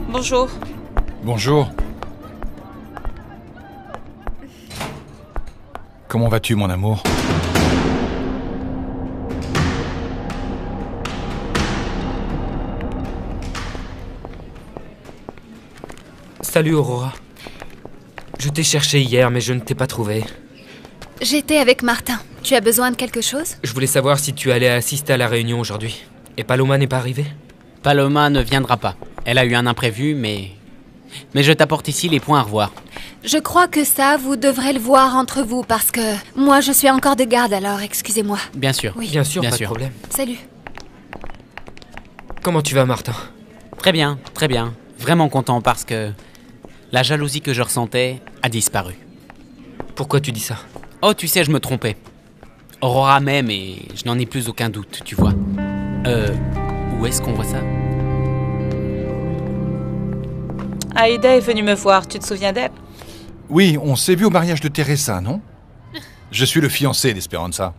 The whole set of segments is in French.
Bonjour. Bonjour. Comment vas-tu, mon amour? Salut Aurora. Je t'ai cherché hier, mais je ne t'ai pas trouvé. J'étais avec Martin. Tu as besoin de quelque chose? Je voulais savoir si tu allais assister à la réunion aujourd'hui. Et Paloma n'est pas arrivée? Paloma ne viendra pas. Elle a eu un imprévu, mais je t'apporte ici les points à revoir. Je crois que ça, vous devrez le voir entre vous, parce que moi, je suis encore de garde, alors excusez-moi. Bien sûr. Oui. Bien sûr, Bien pas sûr. de problème. Salut. Comment tu vas, Martin? Très bien, très bien. Vraiment content parce que la jalousie que je ressentais a disparu. Pourquoi tu dis ça? Oh, tu sais, je me trompais. Aurora m'aime et je n'en ai plus aucun doute, tu vois. Où est-ce qu'on voit ça? Aïda est venue me voir, tu te souviens d'elle? Oui, on s'est vu au mariage de Teresa, non? Je suis le fiancé d'Esperanza.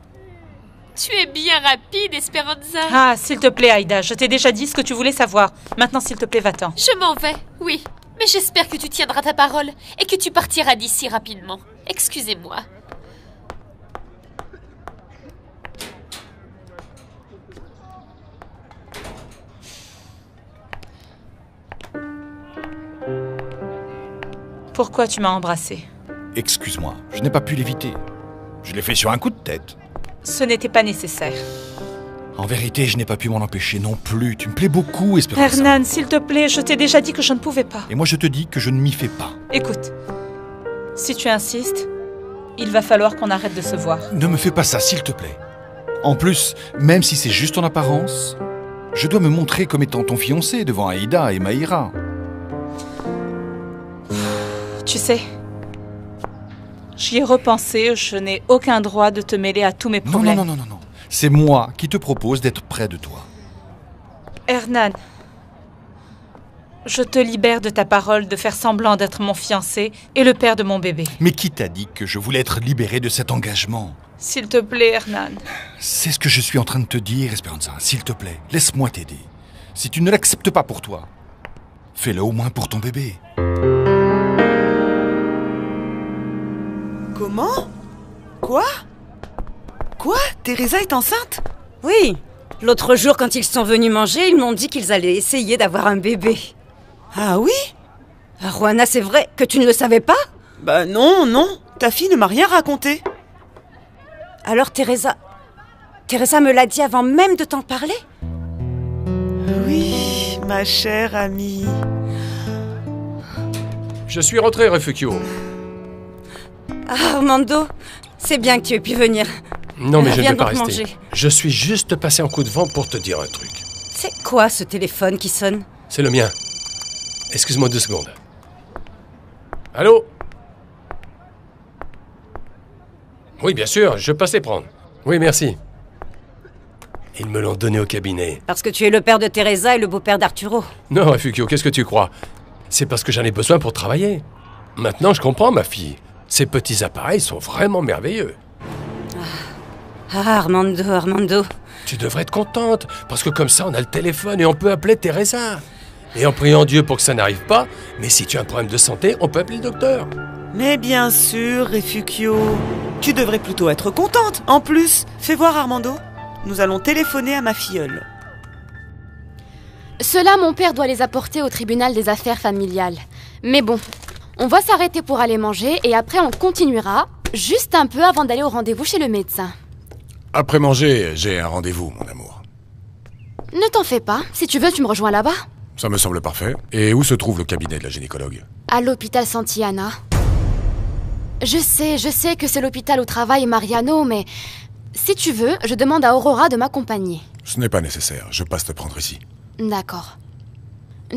Tu es bien rapide, Esperanza. Ah, s'il te plaît, Aïda, je t'ai déjà dit ce que tu voulais savoir. Maintenant, s'il te plaît, va-t'en. Je m'en vais, oui. Mais j'espère que tu tiendras ta parole et que tu partiras d'ici rapidement. Excusez-moi. Pourquoi tu m'as embrassée? Excuse-moi, je n'ai pas pu l'éviter. Je l'ai fait sur un coup de tête. Ce n'était pas nécessaire. En vérité, je n'ai pas pu m'en empêcher non plus. Tu me plais beaucoup, Esperanza. Hernan, s'il te plaît, je t'ai déjà dit que je ne pouvais pas. Et moi, je te dis que je ne m'y fais pas. Écoute, si tu insistes, il va falloir qu'on arrête de se voir. Ne me fais pas ça, s'il te plaît. En plus, même si c'est juste en apparence, je dois me montrer comme étant ton fiancé devant Aïda et Maïra. Tu sais, j'y ai repensé, je n'ai aucun droit de te mêler à tous mes Non, problèmes. non. C'est moi qui te propose d'être près de toi. Hernan, je te libère de ta parole de faire semblant d'être mon fiancé et le père de mon bébé. Mais qui t'a dit que je voulais être libéré de cet engagement? S'il te plaît, Hernan. C'est ce que je suis en train de te dire, Esperanza. S'il te plaît, laisse-moi t'aider. Si tu ne l'acceptes pas pour toi, fais-le au moins pour ton bébé. Comment? Quoi? Teresa est enceinte? Oui, l'autre jour quand ils sont venus manger, ils m'ont dit qu'ils allaient essayer d'avoir un bébé. Ah oui? Ah, Juana, c'est vrai que tu ne le savais pas? Bah non, ta fille ne m'a rien raconté. Alors Teresa me l'a dit avant même de t'en parler? Oui, ma chère amie. Je suis rentré, Refugio. Ah, Armando, c'est bien que tu aies pu venir. Non, mais je ne Viens vais pas donc rester. manger. Je suis juste passé en coup de vent pour te dire un truc. C'est quoi ce téléphone qui sonne? C'est le mien. Excuse-moi 2 secondes. Allô? Oui, bien sûr, je passais prendre. Oui, merci. Ils me l'ont donné au cabinet. Parce que tu es le père de Teresa et le beau-père d'Arturo. Non, Refugio, qu'est-ce que tu crois? C'est parce que j'en ai besoin pour travailler. Maintenant, je comprends, ma fille. Ces petits appareils sont vraiment merveilleux. Ah, Armando. Tu devrais être contente, parce que comme ça, on a le téléphone et on peut appeler Teresa. Et en priant Dieu pour que ça n'arrive pas, mais si tu as un problème de santé, on peut appeler le docteur. Mais bien sûr, Refugio. Tu devrais plutôt être contente. En plus, fais voir Armando. Nous allons téléphoner à ma filleule. Ceux-là, mon père doit les apporter au tribunal des affaires familiales. Mais bon, on va s'arrêter pour aller manger et après on continuera, juste un peu avant d'aller au rendez-vous chez le médecin. Après manger, j'ai un rendez-vous, mon amour. Ne t'en fais pas, si tu veux, tu me rejoins là-bas. Ça me semble parfait. Et où se trouve le cabinet de la gynécologue? À l'hôpital Santillana. Je sais que c'est l'hôpital où travaille Mariano, mais si tu veux, je demande à Aurora de m'accompagner. Ce n'est pas nécessaire, je passe te prendre ici. D'accord.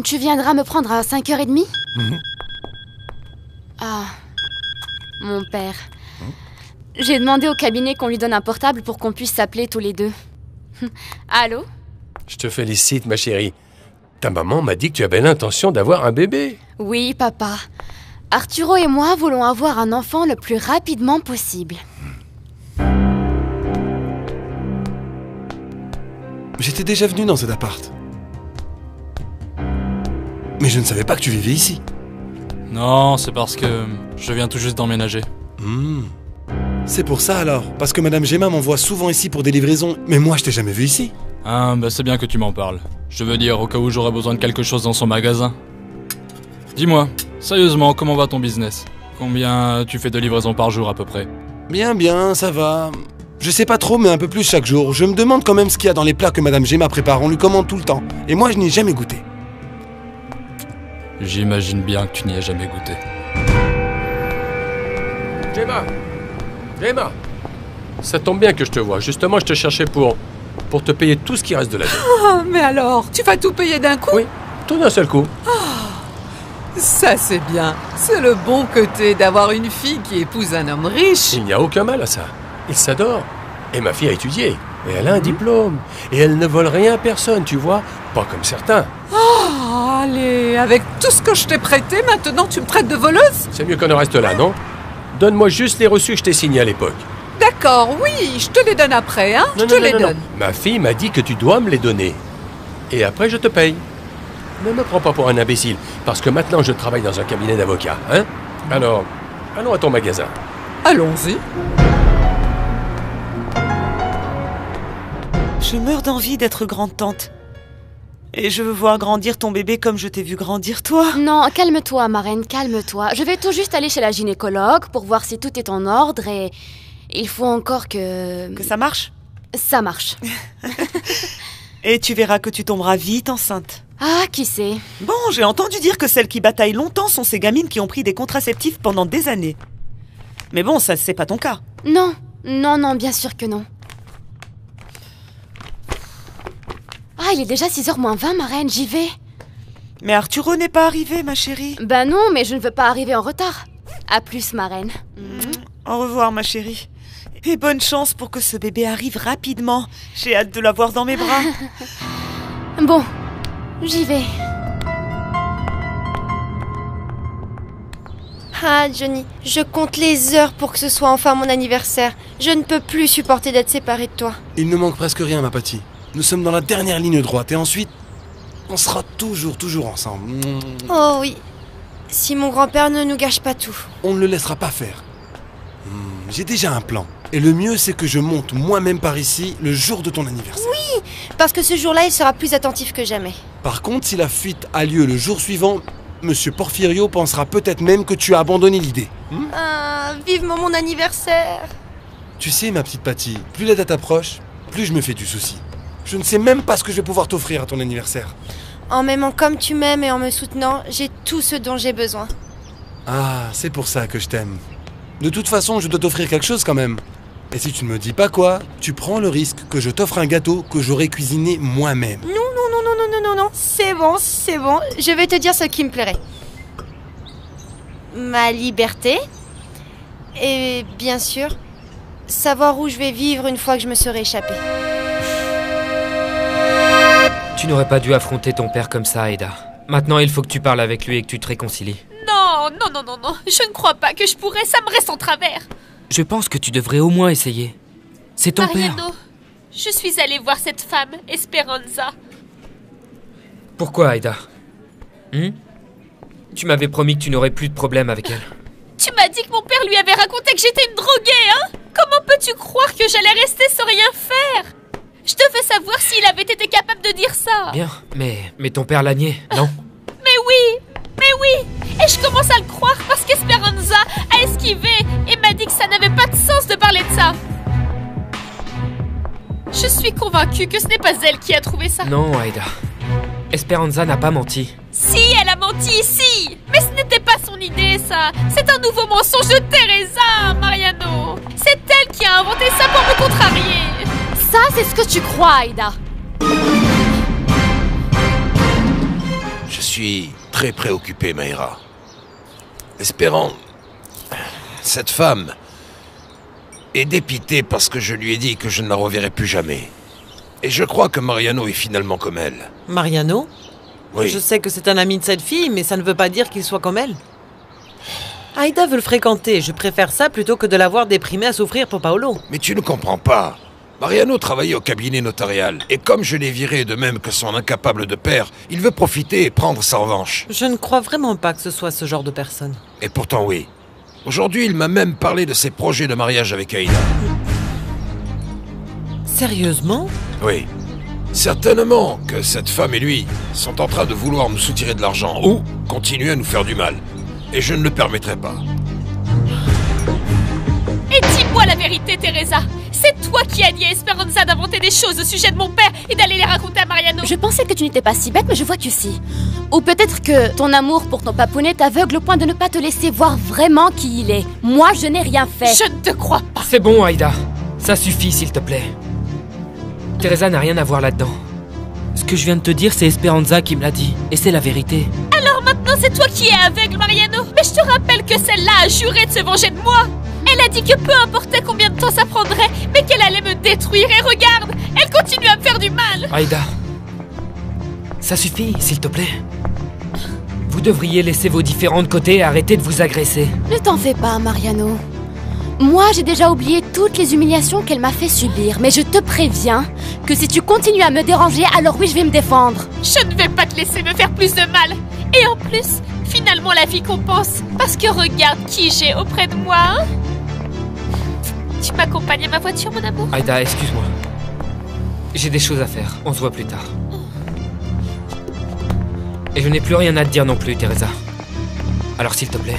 Tu viendras me prendre à 5h30 ? Ah, mon père. J'ai demandé au cabinet qu'on lui donne un portable pour qu'on puisse s'appeler tous les deux. Allô ? Je te félicite, ma chérie. Ta maman m'a dit que tu avais l'intention d'avoir un bébé. Oui, papa. Arturo et moi voulons avoir un enfant le plus rapidement possible. J'étais déjà venu dans cet appart. Mais je ne savais pas que tu vivais ici. Non, c'est parce que je viens tout juste d'emménager. C'est pour ça alors. Parce que Madame Gemma m'envoie souvent ici pour des livraisons. Mais moi, je t'ai jamais vu ici. Ah, bah c'est bien que tu m'en parles. Je veux dire, au cas où j'aurais besoin de quelque chose dans son magasin. Dis-moi, sérieusement, comment va ton business? Combien tu fais de livraisons par jour à peu près? Bien, ça va. Je sais pas trop, mais un peu plus chaque jour. Je me demande quand même ce qu'il y a dans les plats que Madame Gemma prépare. On lui commande tout le temps. Et moi, je n'y ai jamais goûté. J'imagine bien que tu n'y as jamais goûté. Gemma, ça tombe bien que je te vois. Justement, je te cherchais pour te payer tout ce qui reste de la dette. Oh, mais alors, tu vas tout payer d'un coup? Oui, tout d'un seul coup. Ça, c'est bien. C'est le bon côté d'avoir une fille qui épouse un homme riche. Il n'y a aucun mal à ça. Ils s'adorent. Et ma fille a étudié. Et elle a un diplôme. Et elle ne vole rien à personne, tu vois. Pas comme certains. Oh, allez, avec tout ce que je t'ai prêté, maintenant tu me traites de voleuse? C'est mieux qu'on en reste là, non? Donne-moi juste les reçus que je t'ai signés à l'époque. D'accord, oui, je te les donne après, hein? Je te les donne. Ma fille m'a dit que tu dois me les donner. Et après, je te paye. Ne me prends pas pour un imbécile, parce que maintenant je travaille dans un cabinet d'avocats, hein? Alors, allons à ton magasin. Allons-y. Je meurs d'envie d'être grande-tante. Et je veux voir grandir ton bébé comme je t'ai vu grandir toi. Non, calme-toi, marraine, calme-toi. Je vais tout juste aller chez la gynécologue pour voir si tout est en ordre et... il faut encore que... Que ça marche? Ça marche. Et tu verras que tu tomberas vite enceinte. Ah, qui sait? Bon, j'ai entendu dire que celles qui bataillent longtemps sont ces gamines qui ont pris des contraceptifs pendant des années. Mais bon, ça, c'est pas ton cas. Non, non, bien sûr que non. Ah, il est déjà 6h moins 20, marraine, j'y vais. Mais Arturo n'est pas arrivé, ma chérie. Ben non, mais je ne veux pas arriver en retard. À plus, marraine. Au revoir, ma chérie. Et bonne chance pour que ce bébé arrive rapidement. J'ai hâte de l'avoir dans mes bras. Bon, j'y vais. Ah, Johnny, je compte les heures pour que ce soit enfin mon anniversaire. Je ne peux plus supporter d'être séparée de toi. Il ne manque presque rien, ma Patty. Nous sommes dans la dernière ligne droite et ensuite, on sera toujours ensemble. Oh oui, si mon grand-père ne nous gâche pas tout. On ne le laissera pas faire. J'ai déjà un plan. Et le mieux, c'est que je monte moi-même par ici le jour de ton anniversaire. Oui, parce que ce jour-là, il sera plus attentif que jamais. Par contre, si la fuite a lieu le jour suivant, Monsieur Porfirio pensera peut-être même que tu as abandonné l'idée. Ah, vivement mon anniversaire. Tu sais, ma petite Patty, plus la date approche, plus je me fais du souci. Je ne sais même pas ce que je vais pouvoir t'offrir à ton anniversaire. En m'aimant comme tu m'aimes et en me soutenant, j'ai tout ce dont j'ai besoin. Ah, c'est pour ça que je t'aime. De toute façon, je dois t'offrir quelque chose quand même. Et si tu ne me dis pas quoi, tu prends le risque que je t'offre un gâteau que j'aurais cuisiné moi-même. Non, c'est bon. Je vais te dire ce qui me plairait. Ma liberté. Et bien sûr, savoir où je vais vivre une fois que je me serai échappée. Tu n'aurais pas dû affronter ton père comme ça, Aida. Maintenant, il faut que tu parles avec lui et que tu te réconcilies. Non. Je ne crois pas que je pourrais, ça me reste en travers. Je pense que tu devrais au moins essayer. C'est ton père. Mariano, je suis allée voir cette femme, Esperanza. Pourquoi, Aida? Tu m'avais promis que tu n'aurais plus de problème avec elle. Tu m'as dit que mon père lui avait raconté que j'étais une droguée, hein? Comment peux-tu croire que j'allais rester sans rien faire? Je devais savoir s'il avait été capable de dire ça. Bien, mais ton père l'a nié, non? Mais oui. Et je commence à le croire parce qu'Esperanza a esquivé et m'a dit que ça n'avait pas de sens de parler de ça. Je suis convaincue que ce n'est pas elle qui a trouvé ça. Non, Aida. Esperanza n'a pas menti. Si, elle a menti, si. Mais ce n'était pas son idée, ça. C'est un nouveau mensonge de Teresa, Mariano. C'est elle qui a inventé ça pour me contrarier. Ça, c'est ce que tu crois, Aida. Je suis très préoccupé, Mayra. Espérant... Cette femme est dépitée parce que je lui ai dit que je ne la reverrai plus jamais. Et je crois que Mariano est finalement comme elle. Mariano? Oui. Je sais que c'est un ami de cette fille, mais ça ne veut pas dire qu'il soit comme elle. Aida veut le fréquenter. Je préfère ça plutôt que de la voir déprimée à souffrir pour Paolo. Mais tu ne comprends pas. Mariano travaillait au cabinet notarial, et comme je l'ai viré de même que son incapable de père, il veut profiter et prendre sa revanche. Je ne crois vraiment pas que ce soit ce genre de personne. Et pourtant oui. Aujourd'hui, il m'a même parlé de ses projets de mariage avec Aïda. Sérieusement? Oui. Certainement que cette femme et lui sont en train de vouloir nous soutirer de l'argent ou continuer à nous faire du mal. Et je ne le permettrai pas. Et dis-moi la vérité, Teresa. C'est toi qui as dit à Esperanza d'inventer des choses au sujet de mon père et d'aller les raconter à Mariano. Je pensais que tu n'étais pas si bête, mais je vois que si. Ou peut-être que ton amour pour ton papounet t'aveugle au point de ne pas te laisser voir vraiment qui il est. Moi, je n'ai rien fait. Je ne te crois pas. C'est bon, Aïda. Ça suffit, s'il te plaît. Teresa n'a rien à voir là-dedans. Ce que je viens de te dire, c'est Esperanza qui me l'a dit. Et c'est la vérité. Alors maintenant, c'est toi qui es aveugle, Mariano. Mais je te rappelle que celle-là a juré de se venger de moi. Elle a dit que peu importait combien de temps ça prendrait, mais qu'elle allait me détruire. Et regarde, elle continue à me faire du mal. Aïda. Ça suffit, s'il te plaît. Vous devriez laisser vos différents de côté et arrêter de vous agresser. Ne t'en fais pas, Mariano. Moi, j'ai déjà oublié toutes les humiliations qu'elle m'a fait subir, mais je te préviens que si tu continues à me déranger, alors oui, je vais me défendre. Je ne vais pas te laisser me faire plus de mal. Et en plus, finalement, la vie compense. Parce que regarde qui j'ai auprès de moi, hein. Tu m'accompagnes à ma voiture, mon amour? Aïda, excuse-moi. J'ai des choses à faire. On se voit plus tard. Et je n'ai plus rien à te dire non plus, Teresa. Alors s'il te plaît.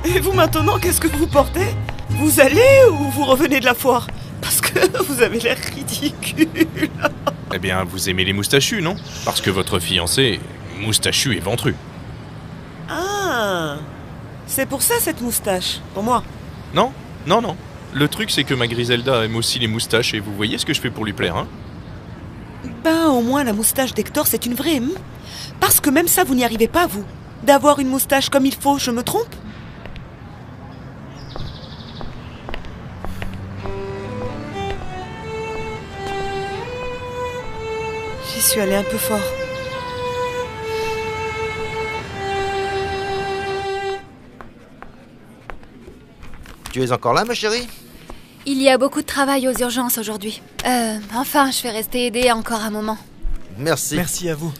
Et vous maintenant, qu'est-ce que vous portez? Vous allez ou vous revenez de la foire? Parce que vous avez l'air ridicule. Eh bien, vous aimez les moustachus, non? Parce que votre fiancé est moustachu et ventru. Ah, c'est pour ça cette moustache, pour moi. Non, non, non. Le truc, c'est que ma Griselda aime aussi les moustaches et vous voyez ce que je fais pour lui plaire, hein? Ben, au moins la moustache d'Hector, c'est une vraie, Parce que même ça, vous n'y arrivez pas, vous. D'avoir une moustache comme il faut, je me trompe? J'y suis allée un peu fort. Tu es encore là, ma chérie? Il y a beaucoup de travail aux urgences aujourd'hui. Enfin, je vais rester aider encore un moment. Merci. Merci à vous.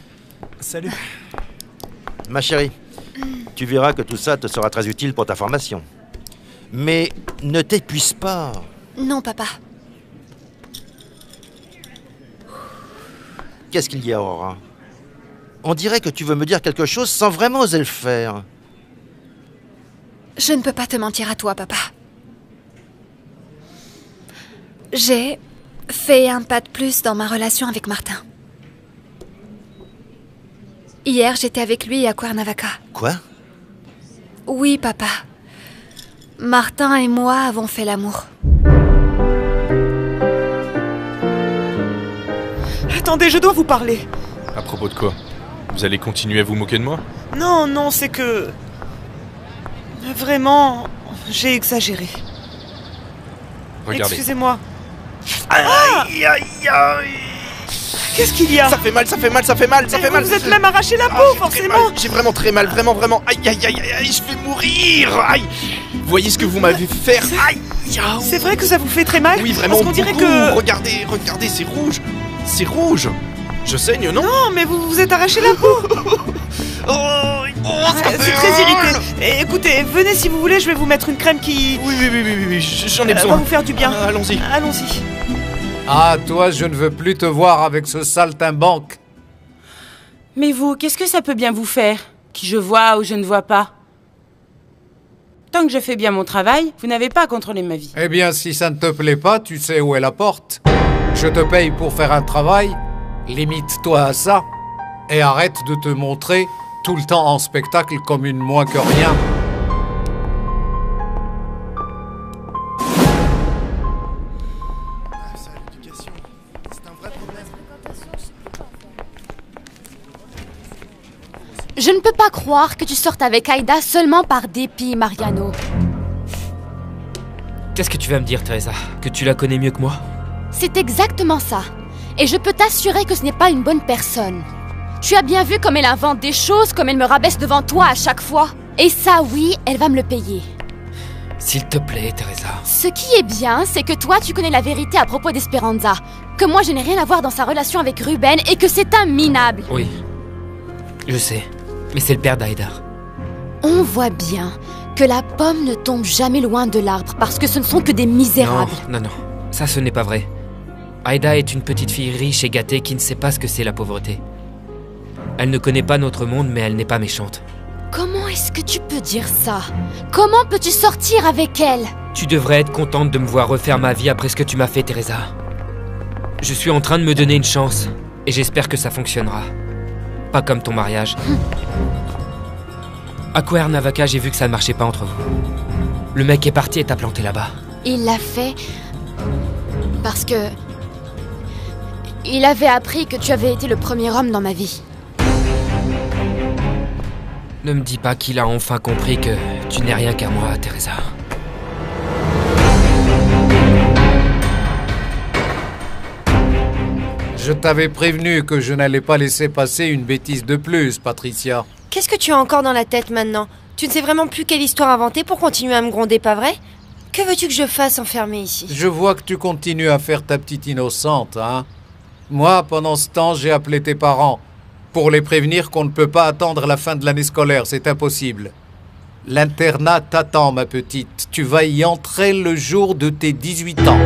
Salut. Ma chérie, tu verras que tout ça te sera très utile pour ta formation. Mais ne t'épuise pas. Non, papa. Qu'est-ce qu'il y a, Aurora? On dirait que tu veux me dire quelque chose sans vraiment oser le faire. Je ne peux pas te mentir à toi, papa. J'ai fait un pas de plus dans ma relation avec Martin. Hier, j'étais avec lui à Cuernavaca. Quoi? Oui, papa. Martin et moi avons fait l'amour. Attendez, je dois vous parler. À propos de quoi? Vous allez continuer à vous moquer de moi? Non, non, c'est que... Vraiment, j'ai exagéré. Regardez. Excusez-moi. Aïe, aïe, aïe. Qu'est-ce qu'il y a? Ça fait mal, ça fait mal, ça fait mal, ça fait mal. Vous êtes même arraché la peau, forcément. J'ai vraiment très mal, vraiment, vraiment. Aïe, aïe, aïe, aïe, je vais mourir. Aïe. Vous voyez ce que vous m'avez fait faire? Aïe. C'est vrai que ça vous fait très mal? Oui, vraiment. Parce qu'on dirait que... Regardez, regardez, c'est rouge. C'est rouge. Je saigne, non? Non, mais vous vous êtes arraché la peau. C'est très irrité. Et écoutez, venez si vous voulez, je vais vous mettre une crème qui... Oui, j'en ai besoin. Va vous faire du bien. Allons-y. Allons-y. Ah, toi, je ne veux plus te voir avec ce saltimbanque. Mais vous, qu'est-ce que ça peut bien vous faire? Qui je vois ou je ne vois pas? Tant que je fais bien mon travail, vous n'avez pas à contrôler ma vie. Eh bien, si ça ne te plaît pas, tu sais où est la porte. Je te paye pour faire un travail, limite-toi à ça, et arrête de te montrer Tout le temps en spectacle comme une moins que rien. Je ne peux pas croire que tu sortes avec Aïda seulement par dépit, Mariano. Qu'est-ce que tu vas me dire, Teresa? Que tu la connais mieux que moi? C'est exactement ça. Et je peux t'assurer que ce n'est pas une bonne personne. Tu as bien vu comme elle invente des choses, comme elle me rabaisse devant toi à chaque fois. Et ça, oui, elle va me le payer. S'il te plaît, Teresa. Ce qui est bien, c'est que toi, tu connais la vérité à propos d'Esperanza. Que moi, je n'ai rien à voir dans sa relation avec Ruben et que c'est un minable. Oui, je sais. Mais c'est le père d'Aïda. On voit bien que la pomme ne tombe jamais loin de l'arbre parce que ce ne sont que des misérables. Non, non, non. Ça, ce n'est pas vrai. Aïda est une petite fille riche et gâtée qui ne sait pas ce que c'est la pauvreté. Elle ne connaît pas notre monde, mais elle n'est pas méchante. Comment est-ce que tu peux dire ça? Comment peux-tu sortir avec elle? Tu devrais être contente de me voir refaire ma vie après ce que tu m'as fait, Teresa. Je suis en train de me donner une chance, et j'espère que ça fonctionnera. Pas comme ton mariage. À Cuernavaca, j'ai vu que ça ne marchait pas entre vous. Le mec est parti et t'a planté là-bas. Il l'a fait parce que... il avait appris que tu avais été le premier homme dans ma vie. Ne me dis pas qu'il a enfin compris que tu n'es rien qu'à moi, Teresa. Je t'avais prévenu que je n'allais pas laisser passer une bêtise de plus, Patricia. Qu'est-ce que tu as encore dans la tête maintenant? Tu ne sais vraiment plus quelle histoire inventer pour continuer à me gronder, pas vrai? Que veux-tu que je fasse enfermé ici? Je vois que tu continues à faire ta petite innocente, hein. Moi, pendant ce temps, j'ai appelé tes parents pour les prévenir qu'on ne peut pas attendre la fin de l'année scolaire, c'est impossible. L'internat t'attend, ma petite. Tu vas y entrer le jour de tes 18 ans.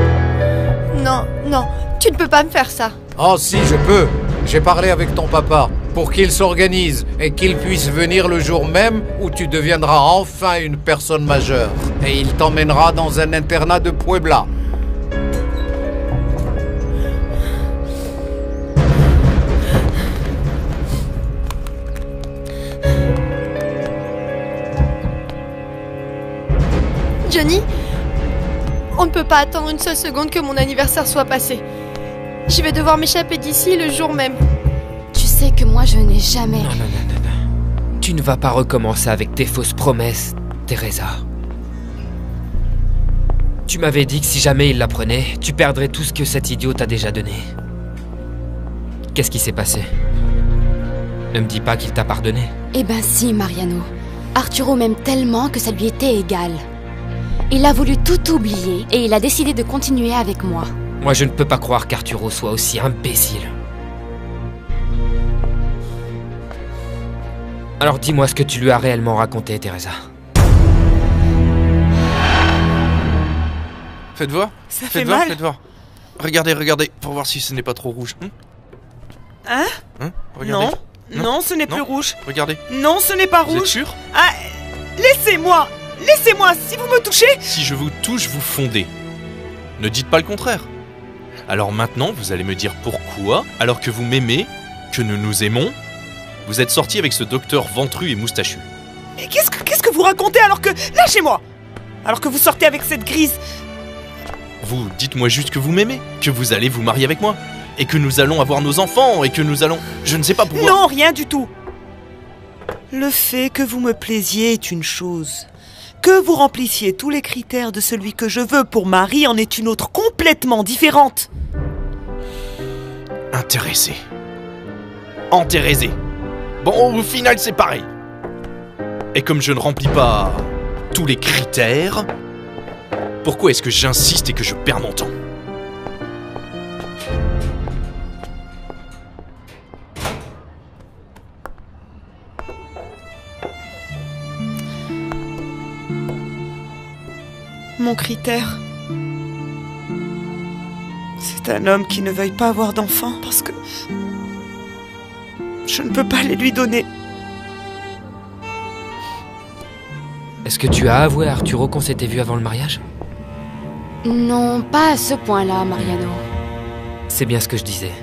Non, non, tu ne peux pas me faire ça. Oh si, je peux. J'ai parlé avec ton papa pour qu'il s'organise et qu'il puisse venir le jour même où tu deviendras enfin une personne majeure. Et il t'emmènera dans un internat de Puebla. Johnny, on ne peut pas attendre une seule seconde que mon anniversaire soit passé. Je vais devoir m'échapper d'ici le jour même. Tu sais que moi, je n'ai jamais... Non. Tu ne vas pas recommencer avec tes fausses promesses, Teresa. Tu m'avais dit que si jamais il la prenait, tu perdrais tout ce que cet idiot t'a déjà donné. Qu'est-ce qui s'est passé? Ne me dis pas qu'il t'a pardonné. Eh ben si, Mariano. Arturo m'aime tellement que ça lui était égal. Il a voulu tout oublier et il a décidé de continuer avec moi. Moi, je ne peux pas croire qu'Arturo soit aussi imbécile. Alors dis-moi ce que tu lui as réellement raconté, Teresa. Faites voir. Ça fait mal. Faites voir. Regardez, pour voir si ce n'est pas trop rouge. Hein? Regardez. Non, ce n'est plus rouge. Regardez. Non, ce n'est pas rouge. Vous êtes sûr? Ah, laissez-moi. Laissez-moi, si vous me touchez... Si je vous touche, vous fondez. Ne dites pas le contraire. Alors maintenant, vous allez me dire pourquoi, alors que vous m'aimez, que nous nous aimons, vous êtes sorti avec ce docteur ventru et moustachu. Mais qu'est-ce que vous racontez alors que... Lâchez-moi! Alors que vous sortez avec cette grise... Vous, dites-moi juste que vous m'aimez, que vous allez vous marier avec moi, et que nous allons avoir nos enfants, et que nous allons... Je ne sais pas pourquoi... Non, rien du tout. Le fait que vous me plaisiez est une chose. Que vous remplissiez tous les critères de celui que je veux pour mari en est une autre complètement différente. Intéressé. Entérésé. Bon, au final, c'est pareil. Et comme je ne remplis pas tous les critères, pourquoi est-ce que j'insiste et que je perds mon temps? Mon critère, c'est un homme qui ne veuille pas avoir d'enfant parce que je ne peux pas les lui donner. Est-ce que tu as avoué à Arturo qu'on s'était vu avant le mariage? Non, pas à ce point-là, Mariano. C'est bien ce que je disais.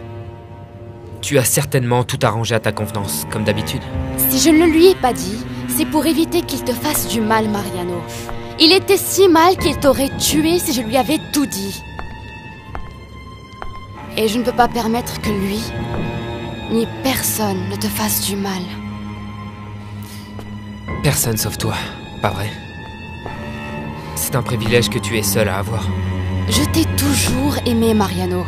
Tu as certainement tout arrangé à ta convenance, comme d'habitude. Si je ne lui ai pas dit, c'est pour éviter qu'il te fasse du mal, Mariano. Il était si mal qu'il t'aurait tué si je lui avais tout dit. Et je ne peux pas permettre que lui, ni personne ne te fasse du mal. Personne sauf toi, pas vrai? C'est un privilège que tu es seul à avoir. Je t'ai toujours aimé, Mariano.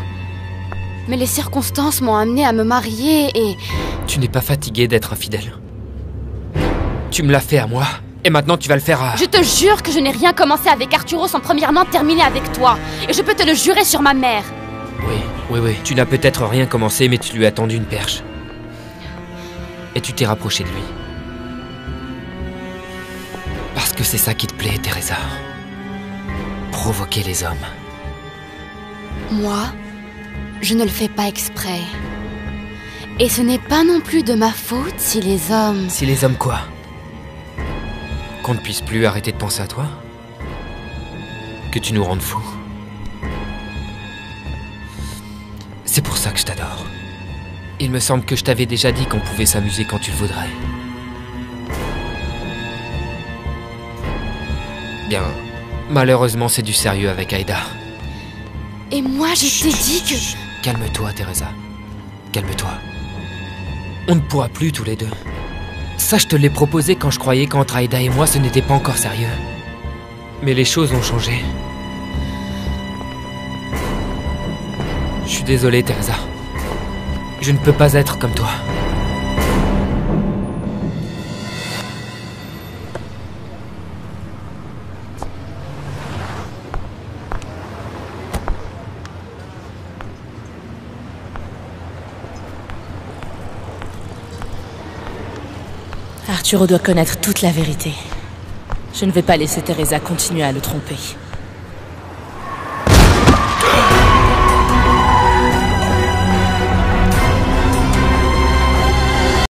Mais les circonstances m'ont amené à me marier et... Tu n'es pas fatigué d'être infidèle? Tu me l'as fait à moi, et maintenant tu vas le faire à... Je te jure que je n'ai rien commencé avec Arturo sans premièrement terminer avec toi. Et je peux te le jurer sur ma mère. Oui. Tu n'as peut-être rien commencé, mais tu lui as tendu une perche. Et tu t'es rapproché de lui. Parce que c'est ça qui te plaît, Teresa. Provoquer les hommes. Moi, je ne le fais pas exprès. Et ce n'est pas non plus de ma faute si les hommes... Si les hommes quoi? Qu'on ne puisse plus arrêter de penser à toi? Que tu nous rendes fous? C'est pour ça que je t'adore. Il me semble que je t'avais déjà dit qu'on pouvait s'amuser quand tu le voudrais. Bien, malheureusement c'est du sérieux avec Aïda. Et moi je t'ai dit que... Calme-toi, Teresa. Calme-toi. On ne pourra plus tous les deux. Ça, je te l'ai proposé quand je croyais qu'entre Aïda et moi, ce n'était pas encore sérieux. Mais les choses ont changé. Je suis désolé, Teresa. Je ne peux pas être comme toi. Arturo doit connaître toute la vérité. Je ne vais pas laisser Teresa continuer à le tromper.